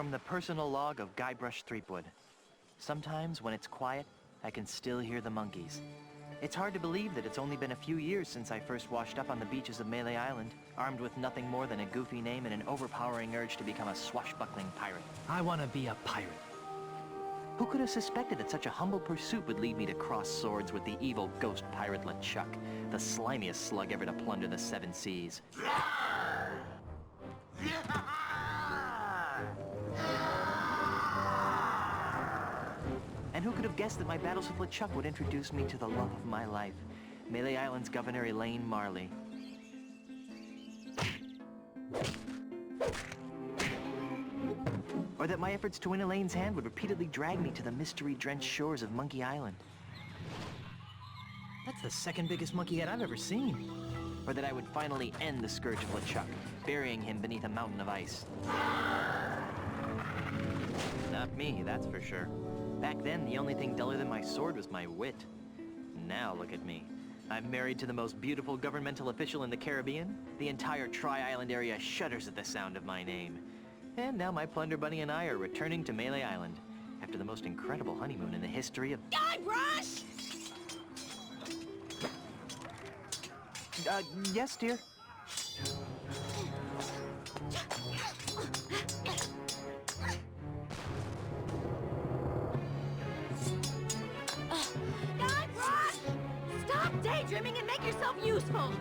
From the personal log of Guybrush Threepwood. Sometimes, when it's quiet, I can still hear the monkeys. It's hard to believe that it's only been a few years since I first washed up on the beaches of Melee Island, armed with nothing more than a goofy name and an overpowering urge to become a swashbuckling pirate. I want to be a pirate. Who could have suspected that such a humble pursuit would lead me to cross swords with the evil ghost pirate LeChuck, the slimiest slug ever to plunder the seven seas? And who could have guessed that my battles with LeChuck would introduce me to the love of my life, Melee Island's Governor Elaine Marley? Or that my efforts to win Elaine's hand would repeatedly drag me to the mystery-drenched shores of Monkey Island. That's the second biggest monkey head I've ever seen. Or that I would finally end the scourge of LeChuck, burying him beneath a mountain of ice. Not me, that's for sure. Back then, the only thing duller than my sword was my wit. Now look at me. I'm married to the most beautiful governmental official in the Caribbean. The entire Tri-Island area shudders at the sound of my name. And now my Plunder Bunny and I are returning to Melee Island after the most incredible honeymoon in the history of... Guybrush! Yes, dear? Guybrush! Stop daydreaming and make yourself useful!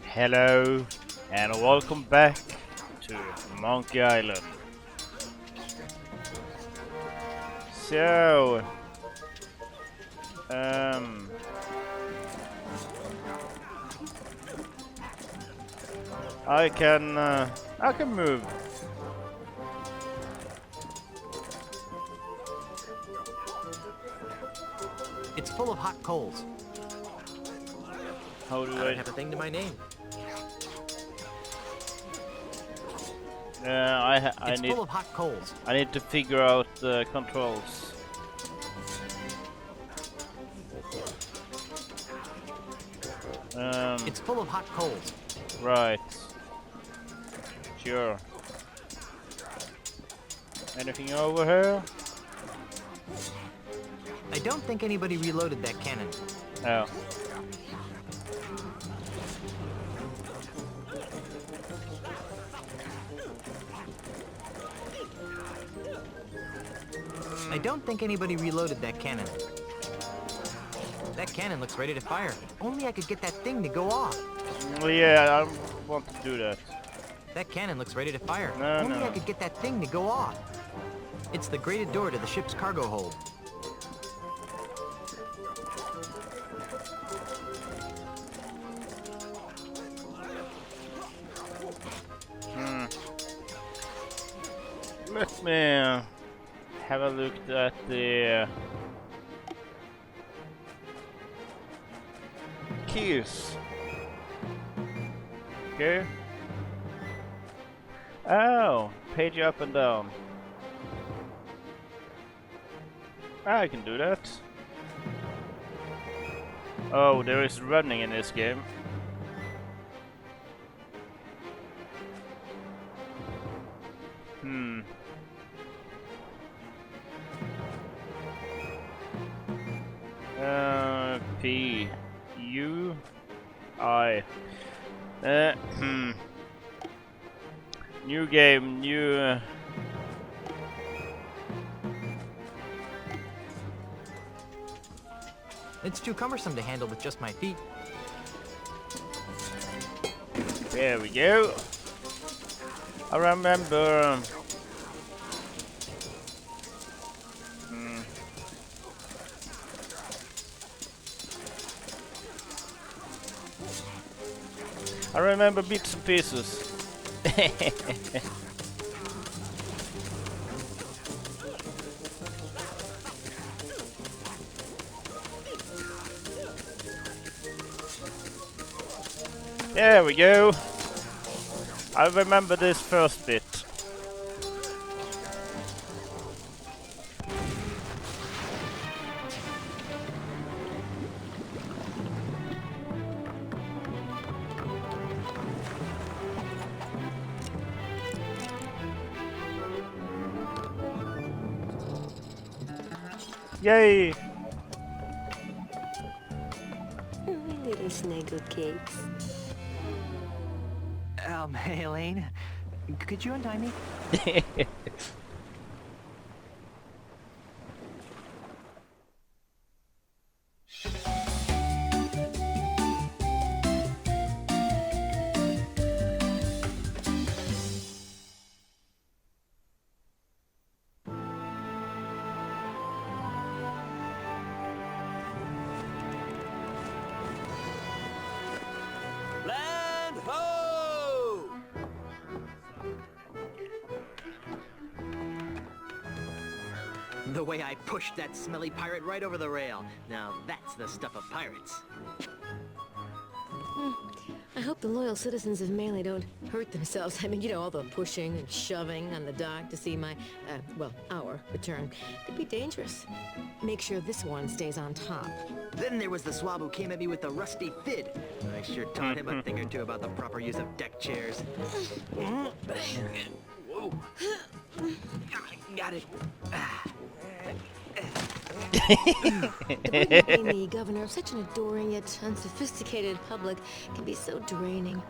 Hello and welcome back to Monkey Island. So, I can move. It's full of hot coals. How do I don't have a thing to my name. I need full of hot coals. I need to figure out the controls. It's full of hot coals. Right. Sure. Anything over here? I don't think anybody reloaded that cannon. Oh. I don't think anybody reloaded that cannon. That cannon looks ready to fire. Only I could get that thing to go off. Well, yeah, I want to do that. That cannon looks ready to fire. No, Only no. I could get that thing to go off. It's the grated door to the ship's cargo hold. Let me have a look at the keys. Okay. Oh, page up and down. I can do that. Oh, there is running in this game. P U I New game, new It's too cumbersome to handle with just my feet. There we go. I remember I remember bits and pieces. There we go. I remember this first bit. Yay! Little snuggle cakes. Hey, Elaine. Could you untie me? Land ho! The way I pushed that smelly pirate right over the rail. Now that's the stuff of pirates. I hope the loyal citizens of Melee don't hurt themselves. I mean, you know, all the pushing and shoving on the dock to see my, well, our return. Could be dangerous. Make sure this one stays on top. Then there was the swab who came at me with the rusty fid. I sure taught him a thing or two about the proper use of deck chairs. Whoa. Got it. Being the governor of such an adoring yet unsophisticated public can be so draining.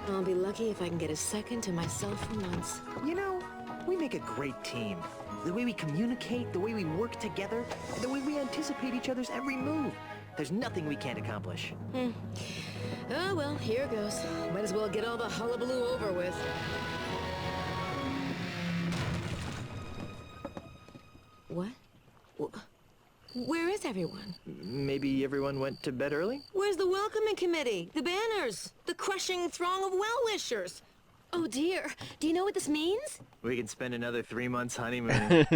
I'll be lucky if I can get a second to myself for months. You know, we make a great team. The way we communicate, the way we work together, the way we anticipate each other's every move. There's nothing we can't accomplish. Oh, well, here goes. Might as well get all the hullabaloo over with. What? Where is everyone? Maybe everyone went to bed early? Where's the welcoming committee? The banners? The crushing throng of well-wishers? Oh dear, do you know what this means? We can spend another 3 months honeymooning.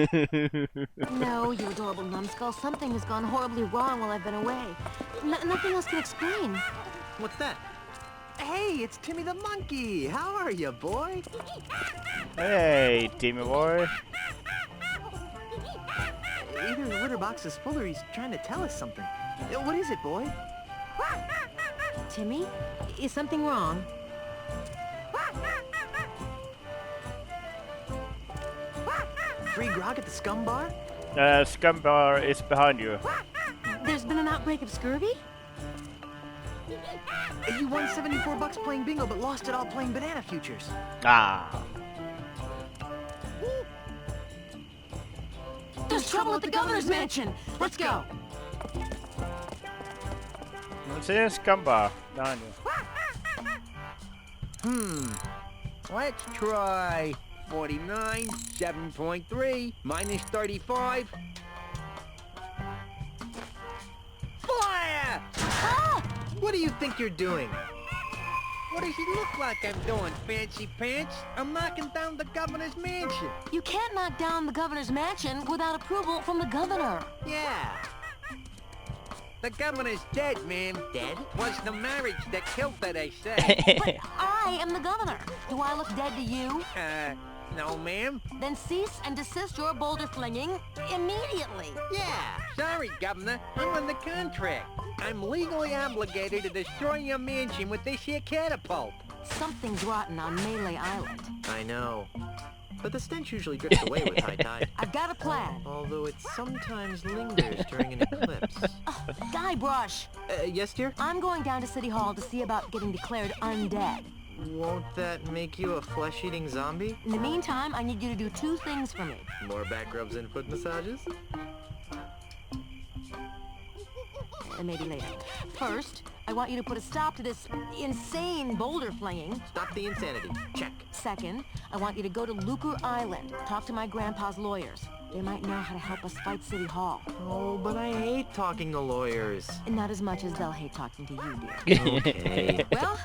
No, you adorable numbskull. Something has gone horribly wrong while I've been away. Nothing else can explain. What's that? Hey, it's Timmy the monkey. How are you, boy? Hey, Timmy boy. Either the litter box is full or he's trying to tell us something. What is it, boy? Timmy, is something wrong? Free grog at the scum bar? Scum bar is behind you. There's been an outbreak of scurvy? You won $74 playing bingo, but lost it all playing banana futures. Ah. There's trouble at the governor's mansion! Let's go! It's a scum bar behind you. Let's try 49, 7.3, minus 35. Fire! Ah! What do you think you're doing? What does it look like I'm doing, fancy pants? I'm knocking down the governor's mansion. You can't knock down the governor's mansion without approval from the governor. Yeah. The governor's dead, man. Dead? Was the marriage that killed her, they say. But I am the governor. Do I look dead to you? No, ma'am. Then cease and desist your boulder flinging immediately. Yeah. Sorry, Governor. I'm on the contract. I'm legally obligated to destroy your mansion with this here catapult. Something's rotten on Melee Island. I know. But the stench usually drifts away with high tide. I've got a plan. Although it sometimes lingers during an eclipse. Guybrush, Yes, dear? I'm going down to City Hall to see about getting declared undead. Won't that make you a flesh-eating zombie? In the meantime, I need you to do 2 things for me. More back rubs and foot massages? And maybe later. First, I want you to put a stop to this insane boulder flinging. Stop the insanity. Check. Second, I want you to go to Lucre Island, talk to my grandpa's lawyers. They might know how to help us fight City Hall. Oh, but I hate talking to lawyers. And not as much as they'll hate talking to you, dear. Okay. Well,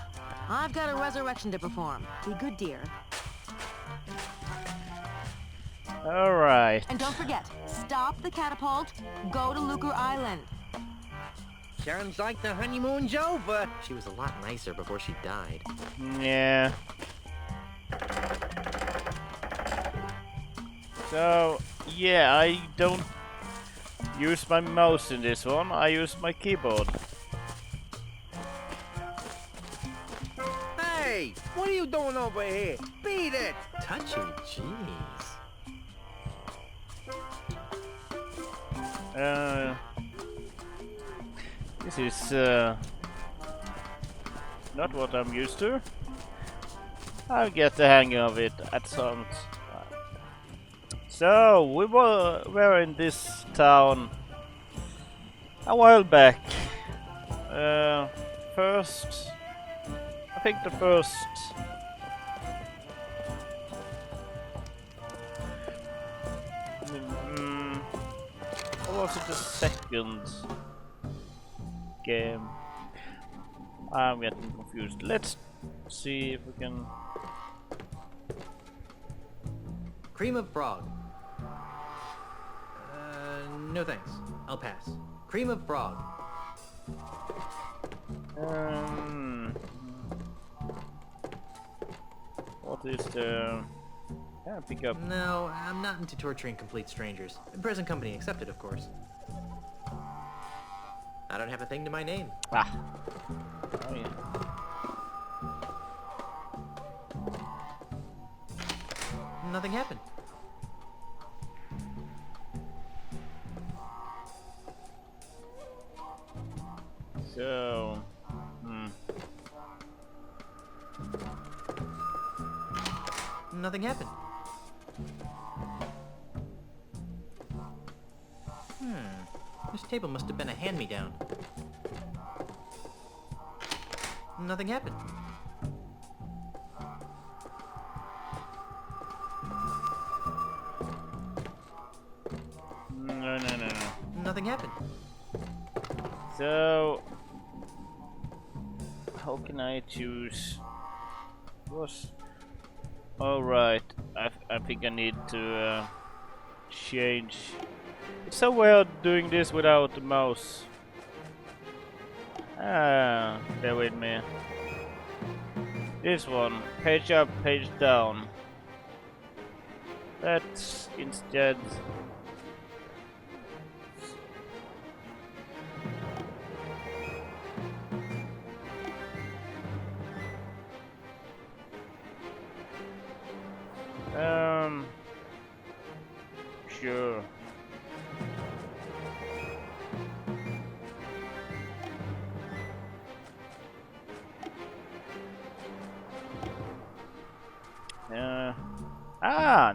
I've got a resurrection to perform. Be good, dear. Alright. And don't forget, stop the catapult, go to Lucre Island. Sounds like the honeymoon's over. She was a lot nicer before she died. Yeah. So, yeah, I don't use my mouse in this one. I use my keyboard. Hey, what are you doing over here? Beat it! Touchy, jeez. This is not what I'm used to. I'll get the hang of it at some time. So we were in this town a while back. First, I think the first. Or was it the second game? I'm getting confused. Let's see if we can. Cream of frog. No thanks. I'll pass. Cream of frog. What is the? Can I pick up? No, I'm not into torturing complete strangers. Present company accepted, of course. I don't have a thing to my name. Ah. Oh yeah. Nothing happened. So. Nothing happened. This table must have been a hand-me-down. Nothing happened. No. Nothing happened. So. How can I choose? Was. Alright, I think I need to change. It's so weird doing this without the mouse. Bear with me. This one, page up, page down. Let's instead. Sure.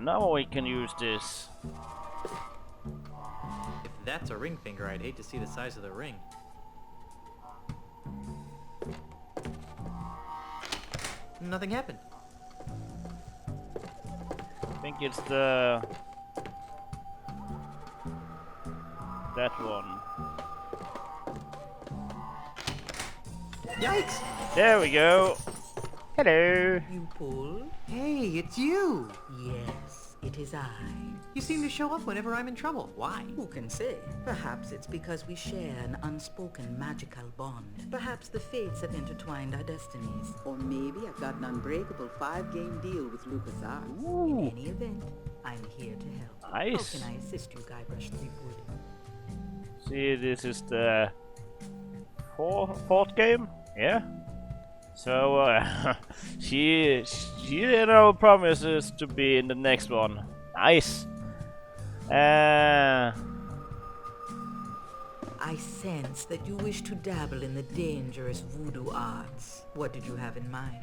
Now we can use this. If that's a ring finger, I'd hate to see the size of the ring. Nothing happened. I think it's the that one. Yikes! There we go. Hello. You pull? Hey, it's you! Yes, it is I. You seem to show up whenever I'm in trouble. Why? Who can say? Perhaps it's because we share an unspoken magical bond. Perhaps the fates have intertwined our destinies. Or maybe I've got an unbreakable 5-game deal with LucasArts. In any event, I'm here to help. Nice. How can I assist you, Guybrush Threepwood? See, this is the fourth game. Yeah. So she promises to be in the next one. Nice. I sense that you wish to dabble in the dangerous voodoo arts. What did you have in mind?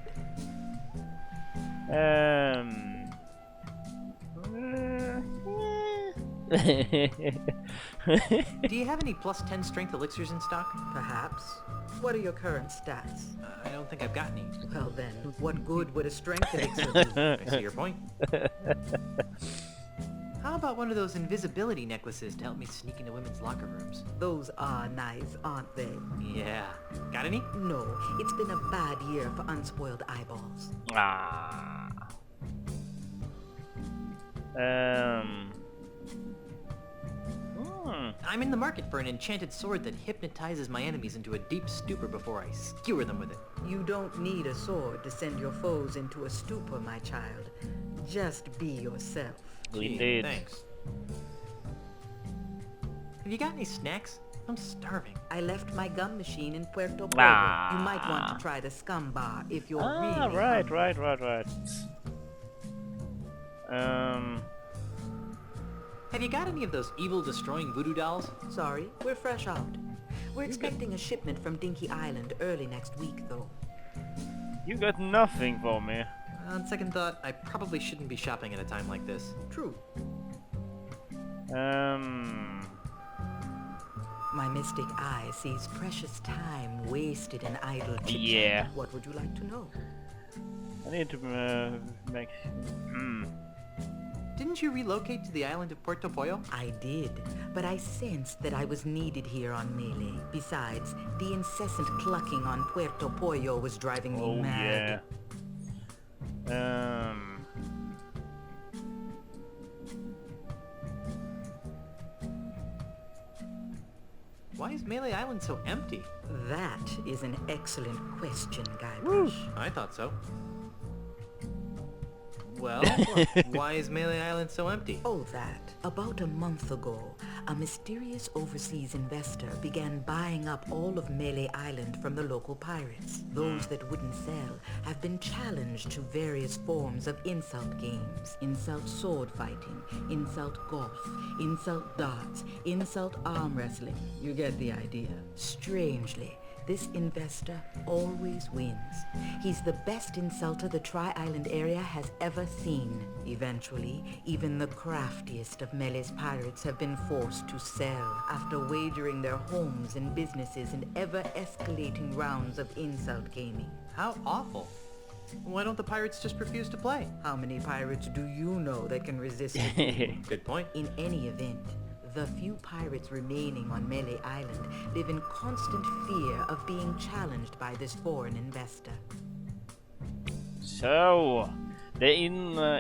Do you have any plus 10 strength elixirs in stock? Perhaps. What are your current stats? I don't think I've got any. Well then, what good would a strength elixir do? I see your point. How about one of those invisibility necklaces to help me sneak into women's locker rooms? Those are nice, aren't they? Yeah. Got any? No, it's been a bad year for unspoiled eyeballs. Ah. I'm in the market for an enchanted sword that hypnotizes my enemies into a deep stupor before I skewer them with it. You don't need a sword to send your foes into a stupor, my child. Just be yourself. Gee, Indeed. thanks. Have you got any snacks? I'm starving. I left my gum machine in Puerto Pueblo. Ah. You might want to try the scum bar if you're really Right. hungry. Have you got any of those evil-destroying voodoo dolls? Sorry, we're fresh out. We're expecting a shipment from Dinky Island early next week, though. You got nothing for me. On second thought, I probably shouldn't be shopping at a time like this. True. My mystic eye sees precious time wasted in idle chit-chat. Yeah. What would you like to know? I need to make... Didn't you relocate to the island of Puerto Pollo? I did, but I sensed that I was needed here on Melee. Besides, the incessant clucking on Puerto Pollo was driving me Oh mad. yeah. Why is Melee Island so empty? That is an excellent question, Guybrush. I thought so. Well, why is Melee Island so empty? Oh, that. About a month ago, a mysterious overseas investor began buying up all of Melee Island from the local pirates. Those that wouldn't sell have been challenged to various forms of insult games. Insult sword fighting, insult golf, insult darts, insult arm wrestling. You get the idea. Strangely, this investor always wins. He's the best insulter the Tri-Island area has ever seen. Eventually, even the craftiest of Melee's pirates have been forced to sell after wagering their homes and businesses in ever-escalating rounds of insult gaming. How awful. Why don't the pirates just refuse to play? How many pirates do you know that can resist it? Good point. In any event, the few pirates remaining on Melee Island live in constant fear of being challenged by this foreign investor. So, the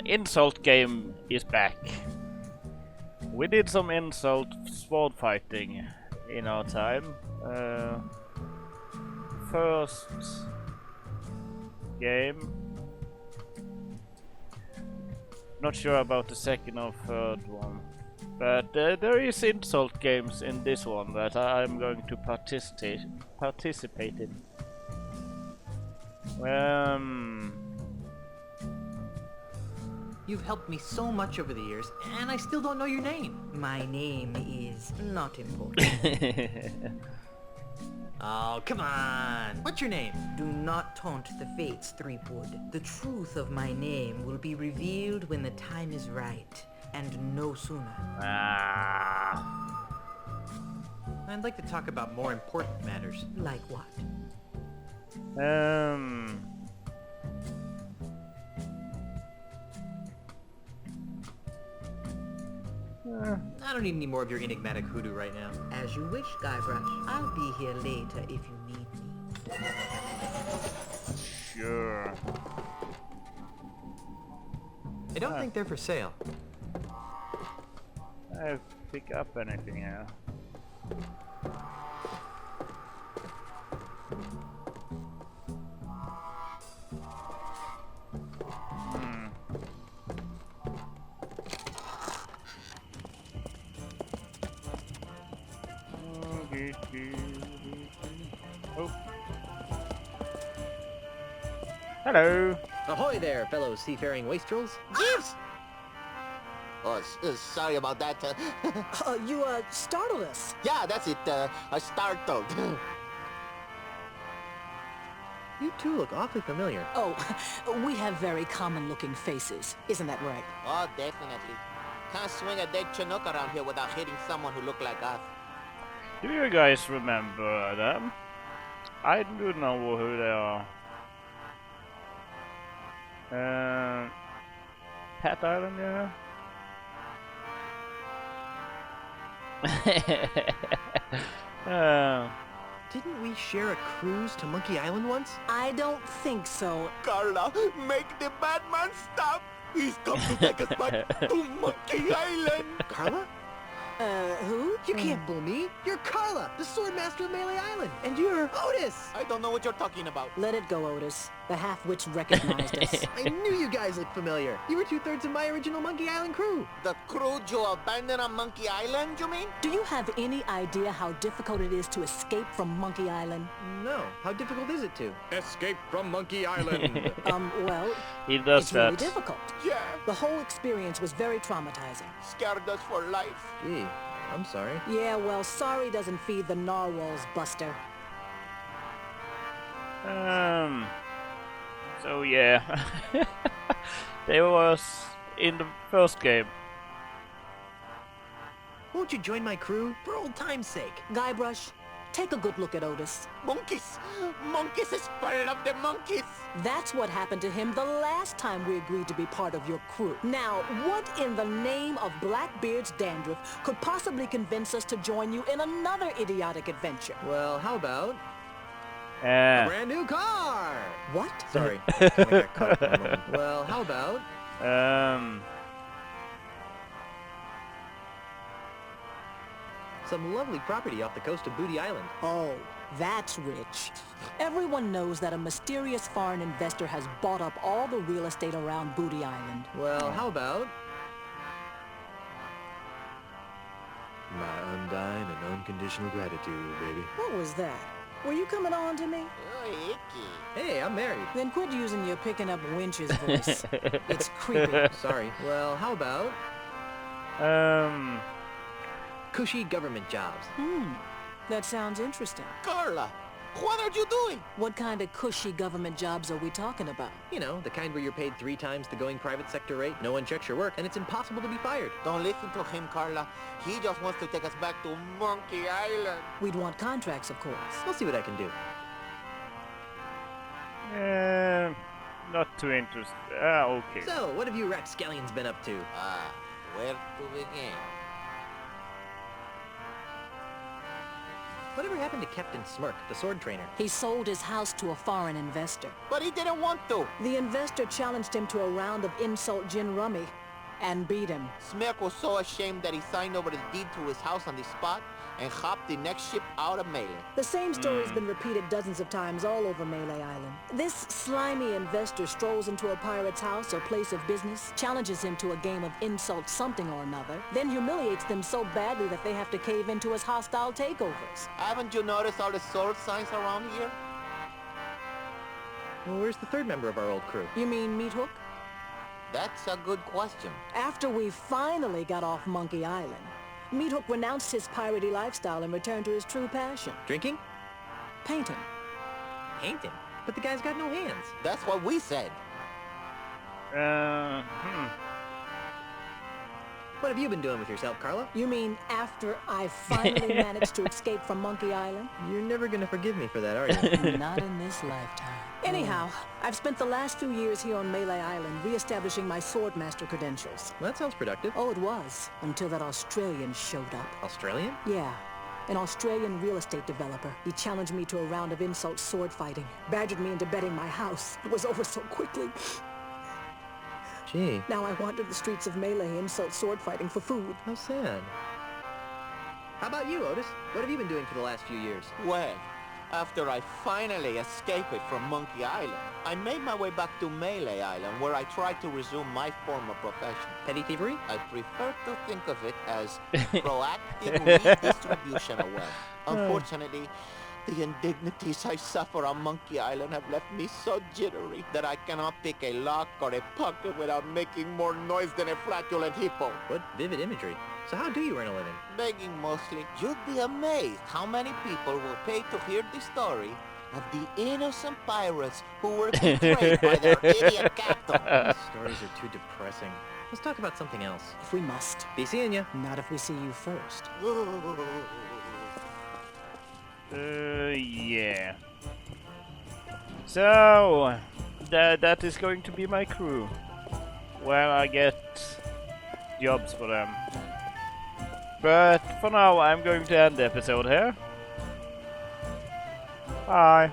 insult game is back. We did some insult sword fighting in our time. First game. Not sure about the second or third one. But there is insult games in this one that I'm going to participate in. You've helped me so much over the years, and I still don't know your name. My name is not important. Oh, come on. What's your name? Do not taunt the fates, Threepwood. The truth of my name will be revealed when the time is right, and no sooner. I'd like to talk about more important matters. Like what? I don't need any more of your enigmatic hoodoo right now. As you wish, Guybrush. I'll be here later if you need me. Sure. I don't think they're for sale. I pick up anything here. Oh. Hello. Ahoy there, fellow seafaring wastrels. Yes! Oh, sorry about that. You startled us. Yeah, that's it. I startled. You two look awfully familiar. Oh, we have very common-looking faces. Isn't that right? Oh, definitely. Can't swing a dead Chinook around here without hitting someone who look like us. Do you guys remember them? I do know who they are. Pat Island, yeah? Didn't we share a cruise to Monkey Island once? I don't think so. Carla, make the bad man stop! He's come to take us back to Monkey Island! Carla? Who? You can't fool me. You're You're Carla, the Swordmaster of Melee Island, and you're Otis! I don't know what you're talking about. Let it go, Otis. The half-wits recognized us. I knew you guys looked familiar. You were 2/3 of my original Monkey Island crew. The crew you abandoned on Monkey Island, you mean? Do you have any idea how difficult it is to escape from Monkey Island? No. How difficult is it to? Escape from Monkey Island. Well, He does it's that. really difficult. Yeah. The whole experience was very traumatizing. Scared us for life. Gee, I'm sorry. Yeah, well, sorry doesn't feed the narwhals, Buster. So yeah, there was in the first game. Won't you join my crew for old time's sake? Guybrush, take a good look at Otis. Monkeys! Monkeys is full of the monkeys! That's what happened to him the last time we agreed to be part of your crew. Now, what in the name of Blackbeard's dandruff could possibly convince us to join you in another idiotic adventure? Well, how about Uh, brand new car? What? Sorry, kinda got caught up in the moment. Well, how about some lovely property off the coast of Booty Island? Oh, that's rich. Everyone knows that a mysterious foreign investor has bought up all the real estate around Booty Island. Well, how about my undying and unconditional gratitude, baby? What was that? Were you coming on to me? Oh, icky. Hey, I'm married. Then quit using your picking up winches voice. It's creepy. Sorry. Well, how about cushy government jobs? That sounds interesting. Carla, what are you doing? What kind of cushy government jobs are we talking about? You know, the kind where you're paid 3 times the going private sector rate, no one checks your work, and it's impossible to be fired. Don't listen to him, Carla. He just wants to take us back to Monkey Island. We'd want contracts, of course. I'll see what I can do. not too interested. Okay. So, what have you rapscallions been up to? Where to begin? Whatever happened to Captain Smirk, the sword trainer? He sold his house to a foreign investor. But he didn't want to. The investor challenged him to a round of insult gin rummy and beat him. Smirk was so ashamed that he signed over the deed to his house on the spot and hopped the next ship out of Melee. The same story's been repeated dozens of times all over Melee Island. This slimy investor strolls into a pirate's house or place of business, challenges him to a game of insult something or another, then humiliates them so badly that they have to cave into his hostile takeovers. Haven't you noticed all the sword signs around here? Well, where's the third member of our old crew? You mean Meat Hook? That's a good question. After we finally got off Monkey Island, Meat Hook renounced his piratey lifestyle and returned to his true passion, Drinking? painting. Painting? But the guy's got no hands. That's what we said. What have you been doing with yourself, Carla? You mean after I finally managed to escape from Monkey Island? You're never gonna forgive me for that, are you? Not in this lifetime. Anyhow, I've spent the last few years here on Melee Island re-establishing my Swordmaster credentials. Well, that sounds productive. Oh, it was, until that Australian showed up. Australian? Yeah, an Australian real estate developer. He challenged me to a round of insult sword fighting, badgered me into betting my house. It was over so quickly. Gee, Now I wander the streets of Melee insult sword fighting for food. how sad. How about you, Otis? What have you been doing for the last few years? Well, after I finally escaped from Monkey Island, I made my way back to Melee Island, where I tried to resume my former profession. Petty thievery? I prefer to think of it as proactive redistribution of wealth. Unfortunately, the indignities I suffer on Monkey Island have left me so jittery that I cannot pick a lock or a pocket without making more noise than a flatulent hippo. What vivid imagery. So how do you earn a living? Begging mostly. You'd be amazed how many people will pay to hear the story of the innocent pirates who were betrayed by their idiot captain. These stories are too depressing. Let's talk about something else. If we must. Be seeing ya. Not if we see you first. Yeah. So that is going to be my crew. Well, I get jobs for them. But for now, I'm going to end the episode here. Bye.